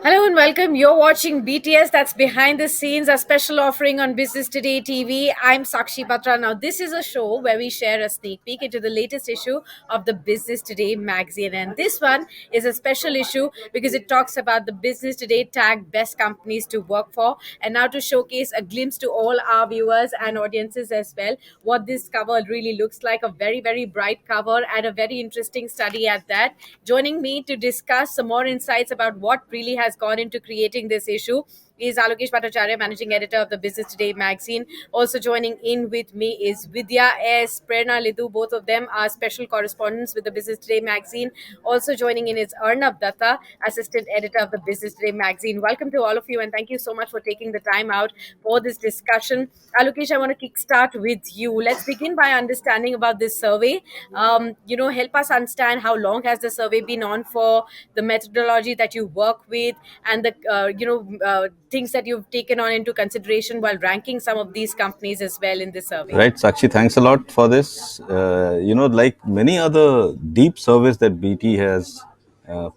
Hello and welcome. You're watching BTS, that's behind the scenes, a special offering on Business Today TV. I'm Sakshi Batra. Now, this is a show where we share a sneak peek into the latest issue of the Business Today magazine. And this one is a special issue because it talks about the Business Today tag best companies to work for. And now, to showcase a glimpse to all our viewers and audiences as well, what this cover really looks like, a very, very bright cover and a very interesting study at that. Joining me to discuss some more insights about what really has gone into creating this issue is Alokesh Bhattacharya, Managing Editor of the Business Today magazine. Also joining in with me is Vidya S. Prerna, Lidhoo. Both of them are special correspondents with the Business Today magazine. Also joining in is Arnab Datta, Assistant Editor of the Business Today magazine. Welcome to all of you and thank you so much for taking the time out for this discussion. Alokesh, I want to kickstart with you. Let's begin by understanding about this survey. Help us understand how long has the survey been on for, the methodology that you work with, and the things that you've taken on into consideration while ranking some of these companies as well in this survey. Right, Sakshi, thanks a lot for this. Like many other deep surveys that BT has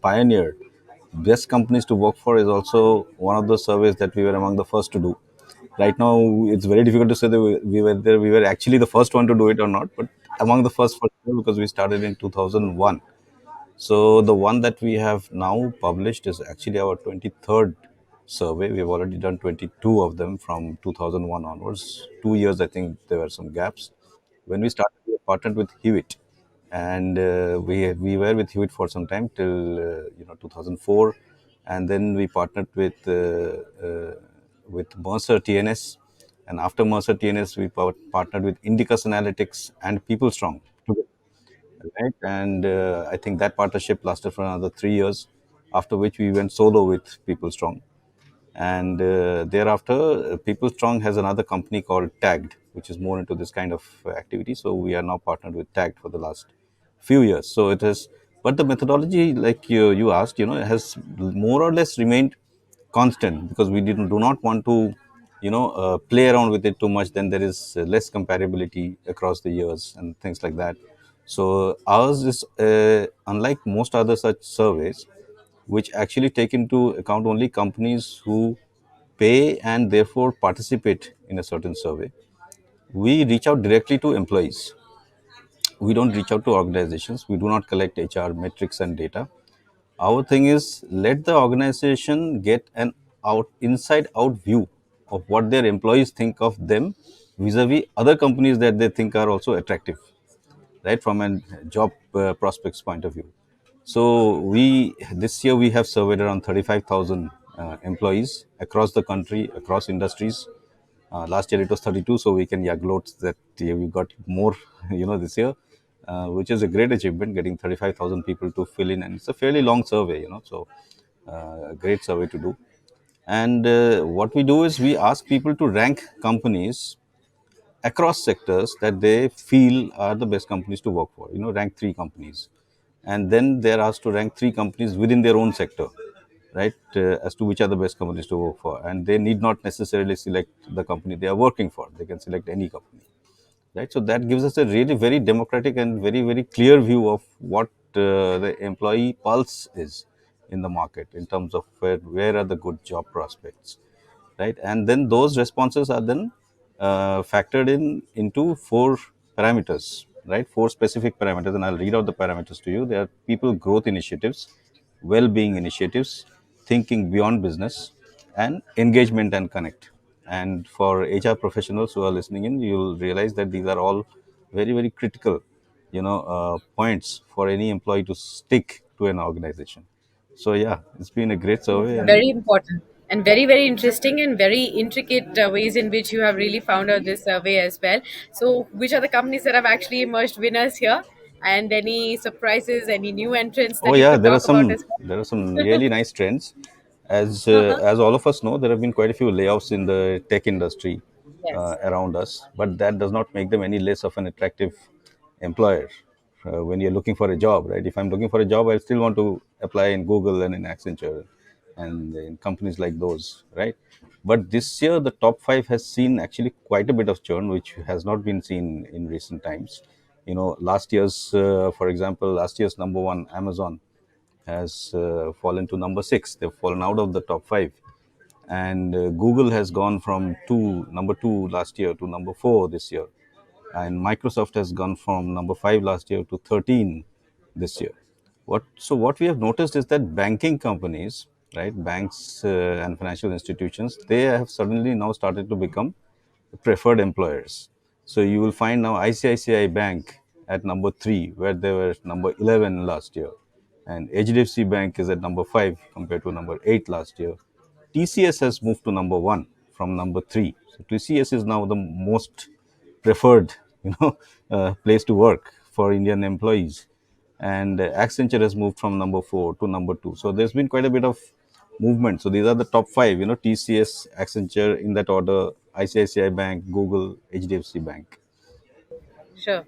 pioneered, best companies to work for is also one of those surveys that we were among the first to do. Right now, it's very difficult to say that we were actually the first one to do it or not, but among the first for sure because we started in 2001. So the one that we have now published is actually our 23rd survey. We've already done 22 of them from 2001 onwards. 2 years, I think there were some gaps. When we started, we partnered with Hewitt, and we were with Hewitt for some time till 2004, and then we partnered with Mercer TNS, and after Mercer TNS, we partnered with Indicus Analytics and PeopleStrong together, right? And I think that partnership lasted for another 3 years, after which we went solo with People Strong. And thereafter, People Strong has another company called Tagged, which is more into this kind of activity. So we are now partnered with Tagged for the last few years. So it has, but the methodology, like you asked, has more or less remained constant because we do not want to, play around with it too much. Then there is less comparability across the years and things like that. So ours is unlike most other such surveys, which actually take into account only companies who pay and therefore participate in a certain survey. We reach out directly to employees. We don't reach out to organizations. We do not collect HR metrics and data. Our thing is let the organization get an inside out view of what their employees think of them vis-a-vis other companies that they think are also attractive, right, from a job prospects point of view. So we this year we have surveyed around 35,000 employees across the country, across industries. Last year it was 32, so we can gloat that we got more, this year, which is a great achievement, getting 35,000 people to fill in, and it's a fairly long survey, so a great survey to do. And what we do is we ask people to rank companies across sectors that they feel are the best companies to work for. Rank three companies, and then they're asked to rank three companies within their own sector, right? As to which are the best companies to work for, and they need not necessarily select the company they are working for. They can select any company, right? So that gives us a really very democratic and very very clear view of what the employee pulse is in the market in terms of where are the good job prospects, right? And then those responses are then factored into four parameters, right? Four specific parameters, and I'll read out the parameters to you. They are people growth initiatives, well-being initiatives, thinking beyond business, and engagement and connect. And for HR professionals who are listening in, you'll realize that these are all very very critical, points for any employee to stick to an organization. So yeah, it's been a great survey, and Very important and very, very interesting and very intricate ways in which you have really found out this survey as well. So, which are the companies that have actually emerged winners here? And any surprises, any new entrants oh that you yeah, could talk about as there are some really nice trends. well? As all of us know, there have been quite a few layoffs in the tech industry Yes. around us, but that does not make them any less of an attractive employer when you're looking for a job, right? If I'm looking for a job, I still want to apply in Google and in Accenture and in companies like those, right? But this year, the top five has seen actually quite a bit of churn, which has not been seen in recent times. For example, last year's number one, Amazon, has fallen to number six. They've fallen out of the top five. And Google has gone from number two last year to number four this year. And Microsoft has gone from number five last year to 13 this year. What we have noticed is that banking companies, right, banks and financial institutions, they have suddenly now started to become preferred employers. So you will find now ICICI Bank at number three, where they were number 11 last year, and HDFC Bank is at number five compared to number eight last year. TCS has moved to number one from number three. So TCS is now the most preferred, place to work for Indian employees, and Accenture has moved from number four to number two. So there's been quite a bit of movement. So these are the top five, TCS, Accenture in that order, ICICI Bank, Google, HDFC Bank. Sure.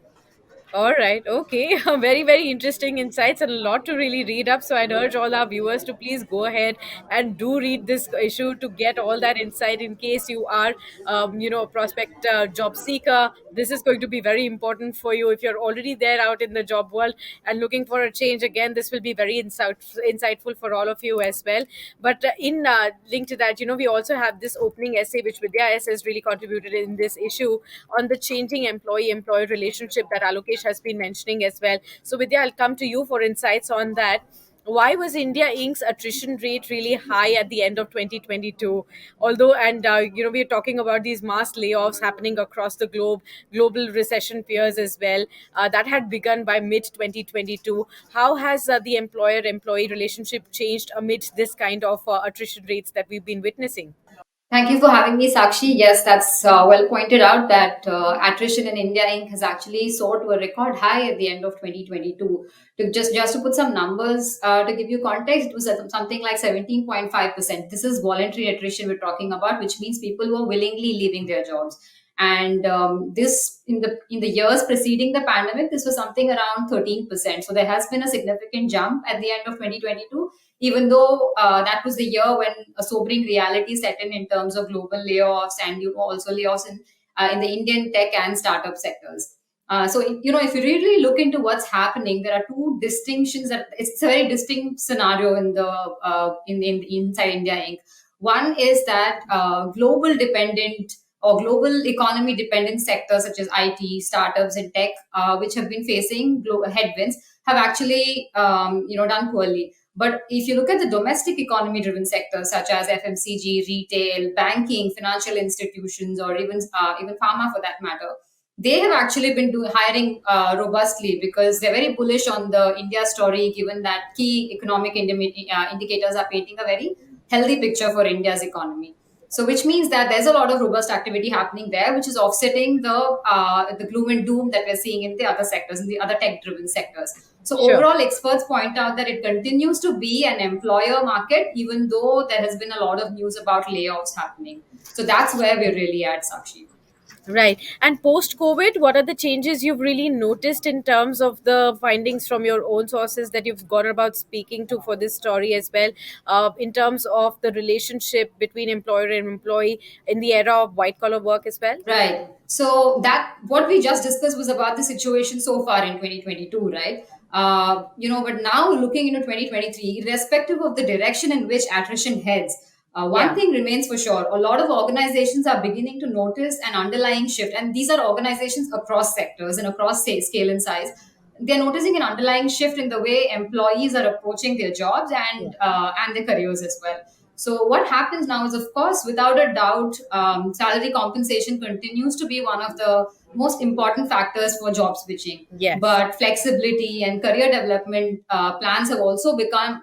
All right. Okay. Very, very interesting insights and a lot to really read up. So I'd urge all our viewers to please go ahead and do read this issue to get all that insight in case you are, a prospect job seeker. This is going to be very important for you if you're already there out in the job world and looking for a change. Again, this will be very insightful for all of you as well. But in link to that, we also have this opening essay which Vidya S has really contributed in this issue on the changing employee-employer relationship that Alokesh has been mentioning as well. So Vidya, I'll come to you for insights on that. Why was India Inc.'s attrition rate really high at the end of 2022? Although, and we're talking about these mass layoffs happening across the globe, global recession fears as well. That had begun by mid 2022. How has the employer-employee relationship changed amid this kind of attrition rates that we've been witnessing? Thank you for having me, Sakshi. Yes, that's well pointed out that attrition in India Inc. has actually soared to a record high at the end of 2022. To put some numbers to give you context, it was at something like 17.5%. This is voluntary attrition we're talking about, which means people who are willingly leaving their jobs. And this in the years preceding the pandemic, this was something around 13%. So there has been a significant jump at the end of 2022, even though that was the year when a sobering reality set in terms of global layoffs and also layoffs in the Indian tech and startup sectors. If you really look into what's happening, there are two distinctions. That it's a very distinct scenario in the in inside India Inc. One is that global dependent or global economy dependent sectors such as IT, startups, and tech, which have been facing headwinds, have actually done poorly. But if you look at the domestic economy driven sectors such as FMCG, retail, banking, financial institutions, or even pharma for that matter, they have actually been hiring robustly because they're very bullish on the India story, given that key economic indicators are painting a very healthy picture for India's economy. So, which means that there's a lot of robust activity happening there, which is offsetting the gloom and doom that we're seeing in the other sectors, in the other tech-driven sectors. So, Sure. overall, experts point out that it continues to be an employer market, even though there has been a lot of news about layoffs happening. So, that's where we're really at, Sakshi. Right. And post COVID, what are the changes you've really noticed in terms of the findings from your own sources that you've gone about speaking to for this story as well, in terms of the relationship between employer and employee in the era of white collar work as well? Right. So that what we just discussed was about the situation so far in 2022, right? But now looking into 2023, irrespective of the direction in which attrition heads, one Yeah. thing remains for sure. A lot of organizations are beginning to notice an underlying shift, and these are organizations across sectors and across scale and size. They're noticing an underlying shift in the way employees are approaching their jobs Yeah. and their careers as well. So what happens now is, of course, without a doubt, salary compensation continues to be one of the most important factors for job switching. Yes. But flexibility and career development plans have also become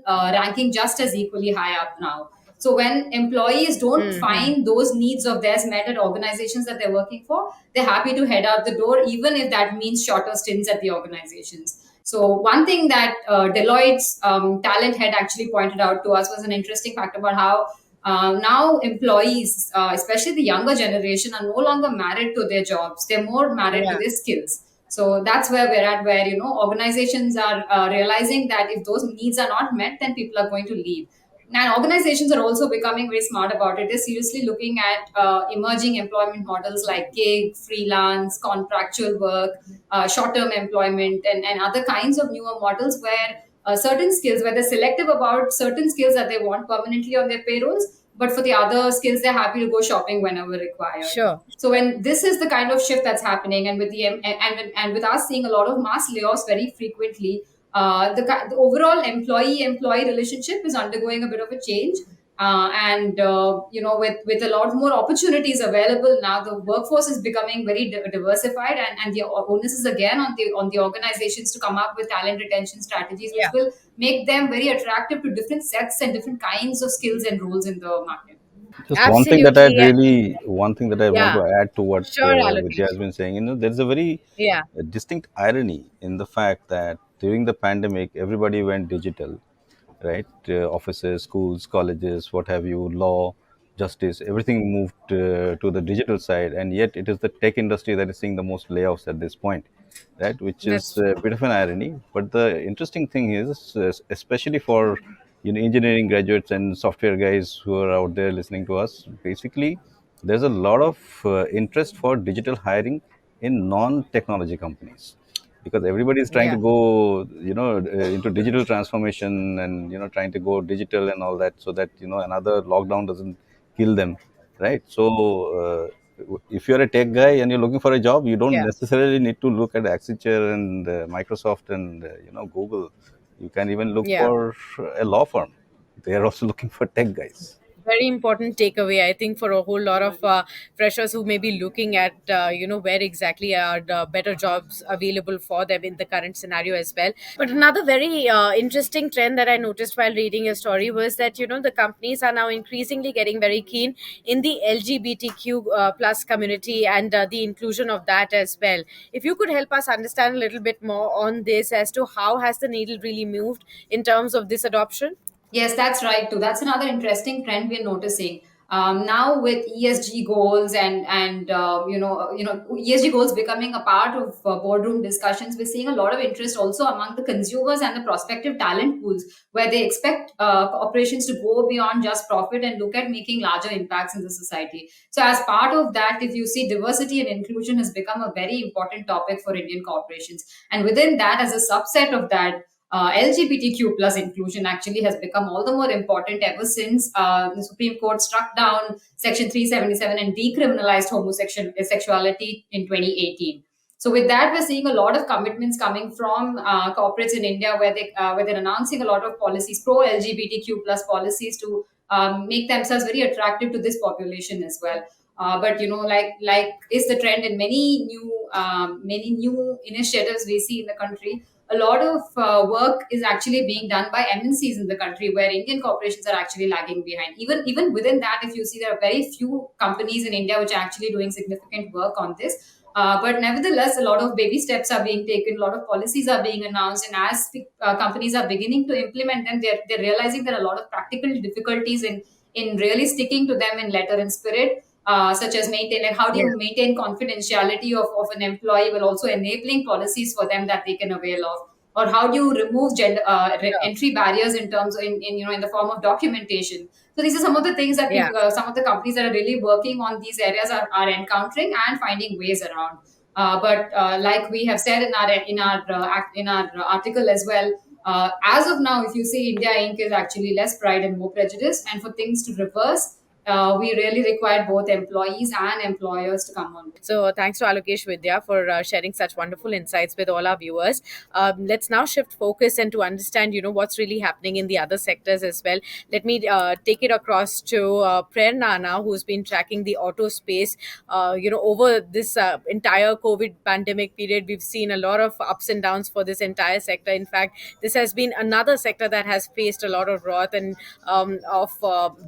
ranking just as equally high up now. So when employees don't Mm-hmm. find those needs of theirs met at organizations that they're working for, they're happy to head out the door, even if that means shorter stints at the organizations. So one thing that Deloitte's talent head actually pointed out to us was an interesting fact about how now employees, especially the younger generation, are no longer married to their jobs. They're more married to Yeah. their skills. So that's where we're at, where organizations are realizing that if those needs are not met, then people are going to leave. And organizations are also becoming very smart about it. They're seriously looking at emerging employment models like gig, freelance, contractual work, short term employment, and other kinds of newer models where certain skills, where they're selective about certain skills that they want permanently on their payrolls, but for the other skills, they're happy to go shopping whenever required. Sure. So when this is the kind of shift that's happening, and with and with us seeing a lot of mass layoffs very frequently, the overall employee relationship is undergoing a bit of a change. And with a lot more opportunities available now, the workforce is becoming very diversified, and the onus is again on the organizations to come up with talent retention strategies, which Yeah. will make them very attractive to different sets and different kinds of skills and roles in the market. Just Absolutely. one thing that I want Yeah. to add to what Sure, Vidya has Alokesh. been saying. There's a very Yeah. distinct irony in the fact that during the pandemic, everybody went digital, right? Offices, schools, colleges, what have you, law, justice, everything moved to the digital side, and yet it is the tech industry that is seeing the most layoffs at this point, right? Which is That's a bit of an irony. But the interesting thing is, especially for engineering graduates and software guys who are out there listening to us, basically, there's a lot of interest for digital hiring in non-technology companies because everybody is trying to yeah. go into digital transformation and trying to go digital and all that so that another lockdown doesn't kill them, right? So if you're a tech guy and you're looking for a job, you don't Yeah. necessarily need to look at Accenture and Microsoft and Google. You can even look Yeah. for a law firm. They are also looking for tech guys. Very important takeaway, I think, for a whole lot of freshers who may be looking at where exactly are the better jobs available for them in the current scenario as well. But another very interesting trend that I noticed while reading your story was that the companies are now increasingly getting very keen in the LGBTQ plus community and the inclusion of that as well. If you could help us understand a little bit more on this as to how has the needle really moved in terms of this adoption. Yes, that's right too. That's another interesting trend we're noticing now with ESG goals and ESG goals becoming a part of boardroom discussions. We're seeing a lot of interest also among the consumers and the prospective talent pools, where they expect operations to go beyond just profit and look at making larger impacts in the society. So, as part of that, if you see, diversity and inclusion has become a very important topic for Indian corporations, and within that, as a subset of that, LGBTQ plus inclusion actually has become all the more important ever since the Supreme Court struck down Section 377 and decriminalized homosexuality in 2018. So with that, we're seeing a lot of commitments coming from corporates in India, where they're announcing a lot of policies, pro LGBTQ plus policies, to make themselves very attractive to this population as well. But like is the trend in many new initiatives we see in the country. A lot of work is actually being done by MNCs in the country, where Indian corporations are actually lagging behind. Even within that, if you see, there are very few companies in India which are actually doing significant work on this. But nevertheless, a lot of baby steps are being taken, a lot of policies are being announced, and as companies are beginning to implement them, they're realizing there are a lot of practical difficulties in really sticking to them in letter and spirit. Such as maintain, like how do Yeah. you maintain confidentiality of an employee while also enabling policies for them that they can avail of, or how do you remove Sure. entry barriers in terms of, in the form of documentation. So these are some of the things that Yeah. some of the companies that are really working on these areas are encountering and finding ways around. But like we have said in our article as well, as of now, if you see, India Inc. is actually less pride and more prejudice, and for things to reverse, we really require both employees and employers to come on. So thanks to Alokesh Vidya for sharing such wonderful insights with all our viewers. Let's now shift focus and to understand, what's really happening in the other sectors as well. Let me take it across to Prerna now, who's been tracking the auto space. Over this entire COVID pandemic period, we've seen a lot of ups and downs for this entire sector. In fact, this has been another sector that has faced a lot of wrath and of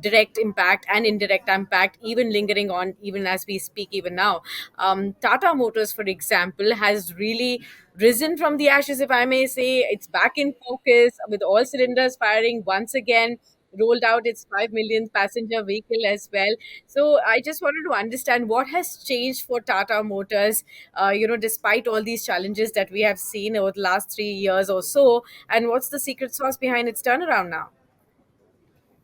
direct impact and indirect impact, even lingering on even as we speak, even now. Tata Motors, for example, has really risen from the ashes, if I may say. It's back in focus with all cylinders firing once again. Rolled out its 5 million passenger vehicle as well. So I just wanted to understand what has changed for Tata Motors, despite all these challenges that we have seen over the last 3 years or so, and what's the secret sauce behind its turnaround now?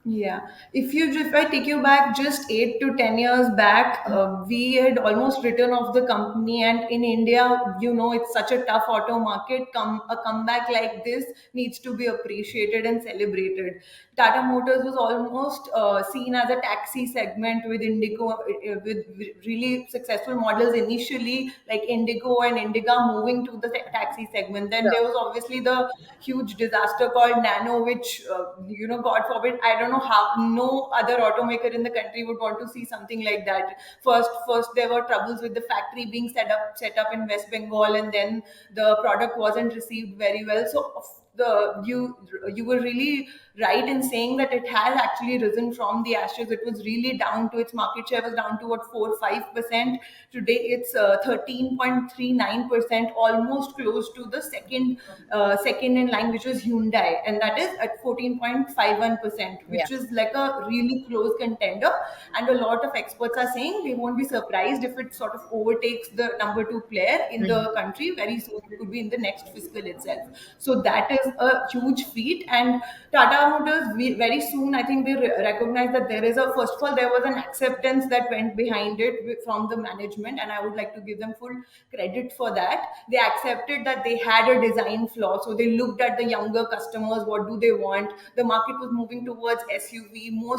Yeah, if I take you back just 8 to 10 years back, we had almost written off the company, and in India, it's such a tough auto market. A comeback like this needs to be appreciated and celebrated. Tata Motors was almost seen as a taxi segment with Indigo, with really successful models initially, like Indigo and Indiga moving to the taxi segment. Then there was obviously the huge disaster called Nano, which, God forbid, I don't know how no other automaker in the country would want to see something like that. First there were troubles with the factory being set up in West Bengal, and then the product wasn't received very well. So the you were really right in saying that it has actually risen from the ashes. It was really down to, its market share was down to what, 4 5%. Today it's 13.39%, almost close to the second in line, which was Hyundai, and that is at 14.51%, Yeah. which is like a really close contender. And a lot of experts are saying they won't be surprised if it sort of overtakes the number two player in Mhm. the country very soon. It could be in the next fiscal itself. So that is a huge feat. And Tata Motors, very soon, I think they recognize that there is a, first of all, there was an acceptance that went behind it from the management, and I would like to give them full credit for that. They accepted that they had a design flaw, so they looked at the younger customers. What do they want? The market was moving towards SUV, more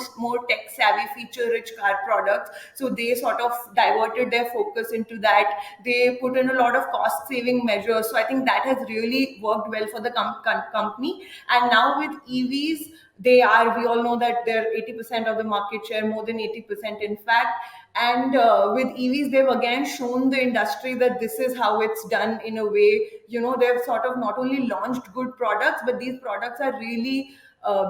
tech savvy, feature rich car products. So they sort of diverted their focus into that. They put in a lot of cost saving measures. So I think that has really worked well for the company. And now with EVs, we all know that they're 80% of the market share, more than 80%, in fact. And with EVs, they've again shown the industry that this is how it's done in a way. They've sort of not only launched good products, but these products are really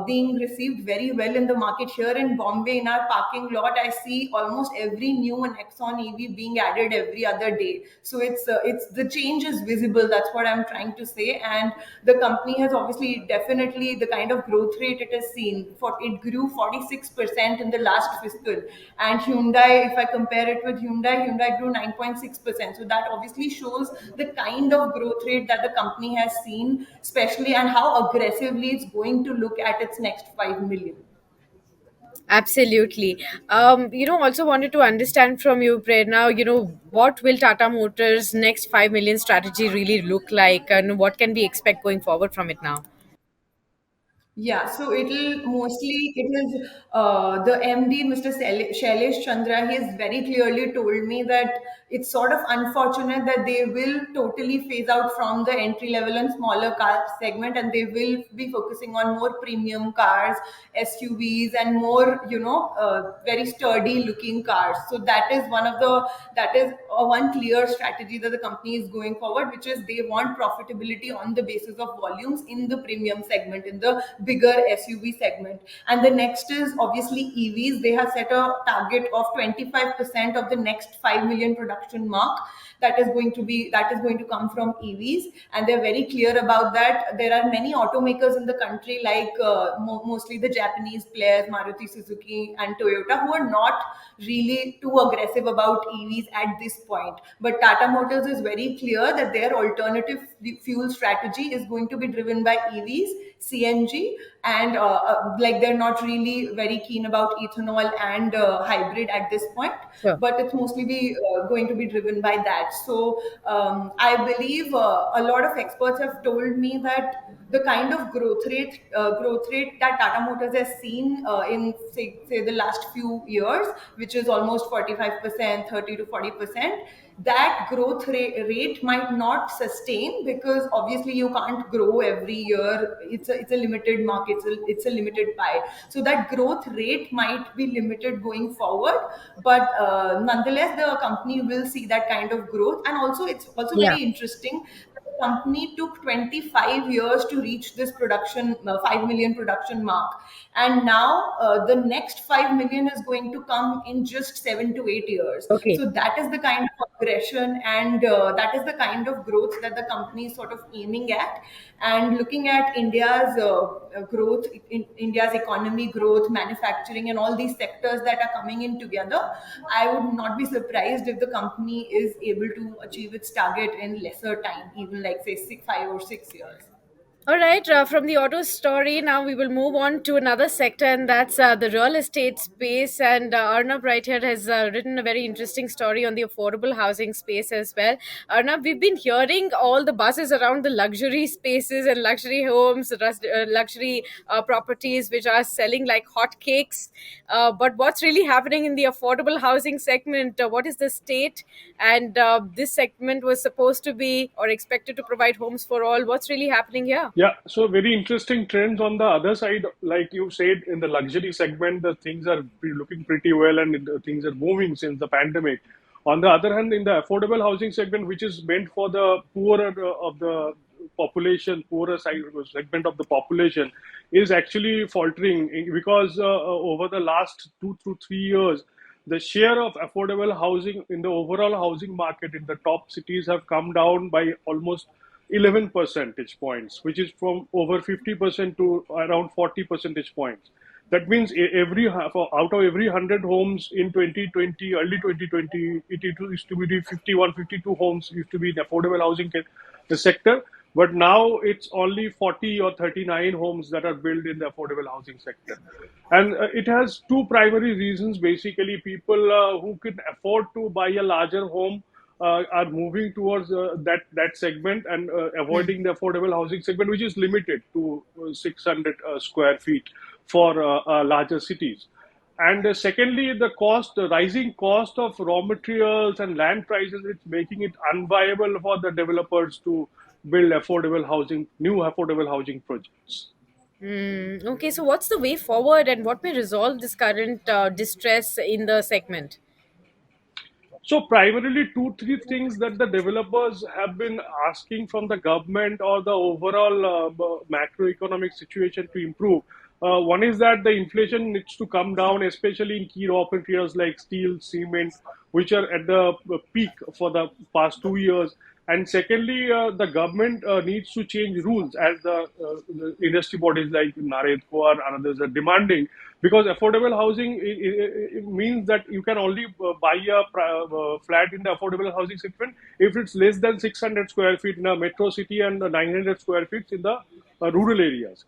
being received very well in the market. Here in Bombay, in our parking lot, I see almost every new Nexon EV being added every other day. So it's the change is visible. That's what I'm trying to say. And the company has obviously, definitely, the kind of growth rate it has seen. It grew 46% in the last fiscal, and Hyundai, if I compare it with Hyundai grew 9.6%. So that obviously shows the kind of growth rate that the company has seen, especially, and how aggressively it's going to look at its next 5 million. Absolutely. Also wanted to understand from you, Prerna, what will Tata Motors' next 5 million strategy really look like, and what can we expect going forward from it now? Yeah, so it is the MD, Mr. Shailesh Chandra. He has very clearly told me that it's sort of unfortunate that they will totally phase out from the entry level and smaller car segment, and they will be focusing on more premium cars, SUVs, and more, very sturdy looking cars. So that is one clear strategy that the company is going forward, which is they want profitability on the basis of volumes in the premium segment, in the bigger SUV segment. And the next is obviously EVs. They have set a target of 25% of the next 5 million production mark. That is going to come from EVs, and they're very clear about that. There are many automakers in the country, like mostly the Japanese players, Maruti Suzuki and Toyota, who are not really too aggressive about EVs at this point. But Tata Motors is very clear that their alternative fuel strategy is going to be driven by EVs, CNG, and like, they're not really very keen about ethanol and hybrid at this point, Sure. but it's mostly going to be driven by that. So I believe a lot of experts have told me that the kind of growth rate that Tata Motors has seen in, say the last few years, which is almost 45%, 30 to 40%, that growth rate might not sustain, because obviously you can't grow every year. It's a limited market. It's a limited pie. So that growth rate might be limited going forward, but nonetheless the company will see that kind of growth. And also, it's also Yeah. very interesting, the company took 25 years to reach this 5 million production mark, and now the next 5 million is going to come in just 7 to 8 years. Okay. So that is the kind of aggression, and that is the kind of growth that the company is sort of aiming at. And looking at India's growth, India's economy growth, manufacturing, and all these sectors that are coming in together, I would not be surprised if the company is able to achieve its target in lesser time, even like say 5 or 6 years. All right, from the auto story, now we will move on to another sector, and that's the real estate space. And Arnab right here has written a very interesting story on the affordable housing space as well. Arnab, we've been hearing all the buzzes around the luxury spaces and luxury homes, luxury properties, which are selling like hotcakes. But what's really happening in the affordable housing segment? What is the state? And this segment was supposed to be or expected to provide homes for all. What's really happening here? Yeah, so very interesting trends on the other side. Like you said, in the luxury segment, the things are looking pretty well and the things are moving since the pandemic. On the other hand, in the affordable housing segment, which is meant for the poorer of the population, poorer segment of the population, is actually faltering because over the last 2 to 3 years, the share of affordable housing in the overall housing market in the top cities have come down by almost 11 percentage points, which is from over 50% to around 40 percentage points. That means out of every 100 homes in 2020, early 2020, it used to be 51, 52 homes used to be in affordable housing the sector. But now it's only 40 or 39 homes that are built in the affordable housing sector. And it has two primary reasons. Basically, people who can afford to buy a larger home are moving towards that segment and avoiding the affordable housing segment, which is limited to 600 square feet for larger cities. And secondly, the rising cost of raw materials and land prices, it's making it unviable for the developers to build new affordable housing projects. Okay, so what's the way forward and what may resolve this current distress in the segment? So primarily two, three things that the developers have been asking from the government or the overall macroeconomic situation to improve. One is that the inflation needs to come down, especially in key raw materials like steel, cement, which are at the peak for the past 2 years. And secondly, the government needs to change rules as the industry bodies like Naredko and others are demanding, because affordable housing it means that you can only buy a flat in the affordable housing segment if it's less than 600 square feet in a metro city and 900 square feet in the rural areas.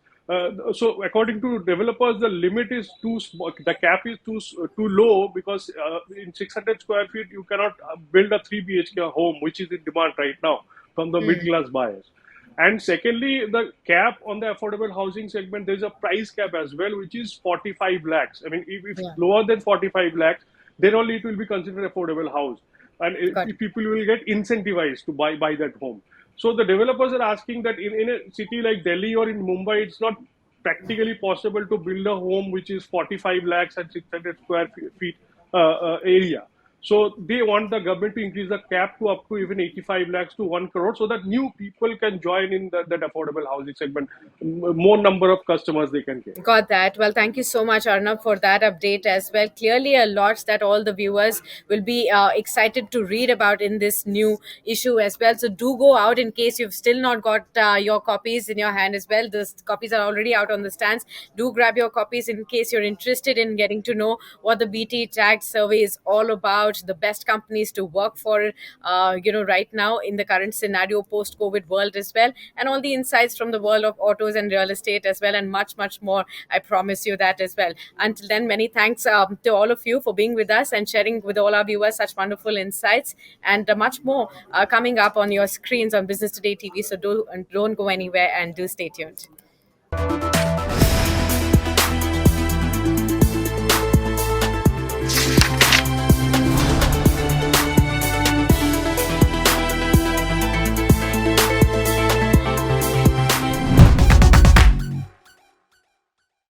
So according to developers, the limit is too small. The cap is too low because in 600 square feet you cannot build a 3 BHK home, which is in demand right now from the mid class buyers. And secondly, the cap on the affordable housing segment, there's a price cap as well, which is 45 lakhs. I mean, if Yeah, lower than 45 lakhs, then only it will be considered affordable house. And got it. people will get incentivized to buy that home. So the developers are asking that in a city like Delhi or in Mumbai, it's not practically possible to build a home which is 45 lakhs and 600 square feet area. So they want the government to increase the cap to up to even 85 lakhs to 1 crore so that new people can join in that affordable housing segment. More number of customers they can get. Got that. Well, thank you so much, Arnab, for that update as well. Clearly, a lot that all the viewers will be excited to read about in this new issue as well. So, do go out in case you've still not got your copies in your hand as well. The copies are already out on the stands. Do grab your copies in case you're interested in getting to know what the BT tagged survey is all about, the best companies to work for, right now in the current scenario post COVID world as well, and all the insights from the world of autos and real estate as well, and much, much more. I promise you that as well. Until then, many thanks to all of you for being with us and sharing with all our viewers such wonderful insights, and much more coming up on your screens on Business Today TV. So don't go anywhere and do stay tuned.